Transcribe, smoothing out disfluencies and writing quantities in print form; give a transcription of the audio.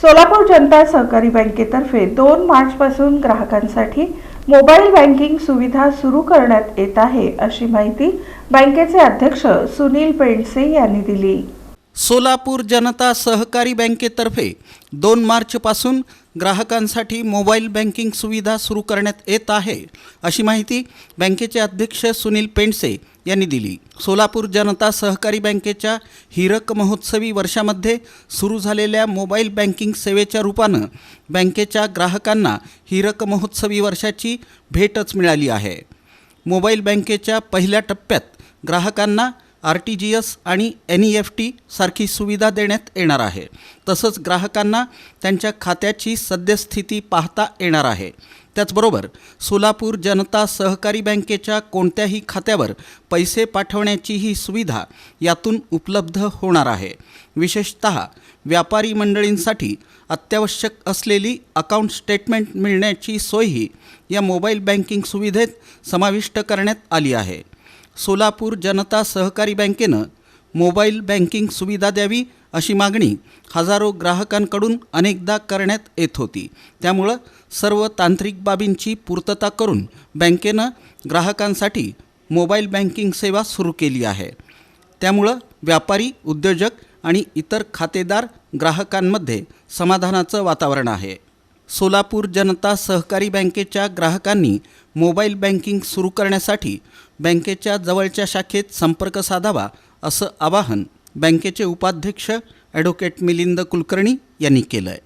सोलापूर जनता सहकारी बँकेतर्फे 2 मार्चपासून ग्राहकांसाठी मोबाईल बँकिंग सुविधा सुरू करण्यात येत आहे, अशी माहिती बँकेचे अध्यक्ष सुनील पेंडसे यांनी दिली। सोलापूर जनता सहकारी बँकेतर्फे 2 मार्चपासून ग्राहकांसाठी मोबाईल बँकिंग सुविधा सुरू करण्यात येत आहे, अशी माहिती बँकेचे अध्यक्ष सुनील पेंडसे यांनी दिली। सोलापूर जनता सहकारी बँकेच्या हीरक महोत्सवी वर्षामध्ये सुरू झालेल्या मोबाईल बँकिंग सेवेच्या रूपानं बँकेच्या ग्राहकांना हीरक महोत्सवी वर्षाची भेटच मिळाली आहे। मोबाईल बँकेच्या पहिल्या टप्प्यात ग्राहकांना RTGS आणि NEFT सारखी सुविधा देण्यात येणार आहे। तसंच ग्राहकांना त्यांच्या खात्याची सद्यस्थिती पाहता येणार आहे। त्याचबरोबर सोलापूर जनता सहकारी बँकेच्या कोणत्याही खात्यावर पैसे पाठवण्याची ही सुविधा यातून उपलब्ध होणार आहे। विशेषतः व्यापारी मंडळींसाठी अत्यावश्यक असलेली अकाउंट स्टेटमेंट मिळण्याची सोयही या मोबाईल बँकिंग सुविधेत समाविष्ट करण्यात आली आहे। सोलापूर जनता सहकारी बँकेनं मोबाईल बँकिंग सुविधा द्यावी अशी मागणी हजारो ग्राहकांकडून अनेकदा करण्यात येत होती। त्यामुळं सर्व तांत्रिक बाबींची पूर्तता करून बँकेनं ग्राहकांसाठी मोबाईल बँकिंग सेवा सुरू केली आहे। त्यामुळं व्यापारी, उद्योजक आणि इतर खातेदार ग्राहकांमध्ये समाधानाचं वातावरण आहे। सोलापूर जनता सहकारी बँकेच्या ग्राहकांनी मोबाईल बँकिंग सुरू करण्यासाठी बँकेच्या जवळच्या शाखेत संपर्क साधावा, असं आवाहन बँकेचे उपाध्यक्ष ॲडव्होकेट मिलिंद कुलकर्णी यांनी केलं आहे।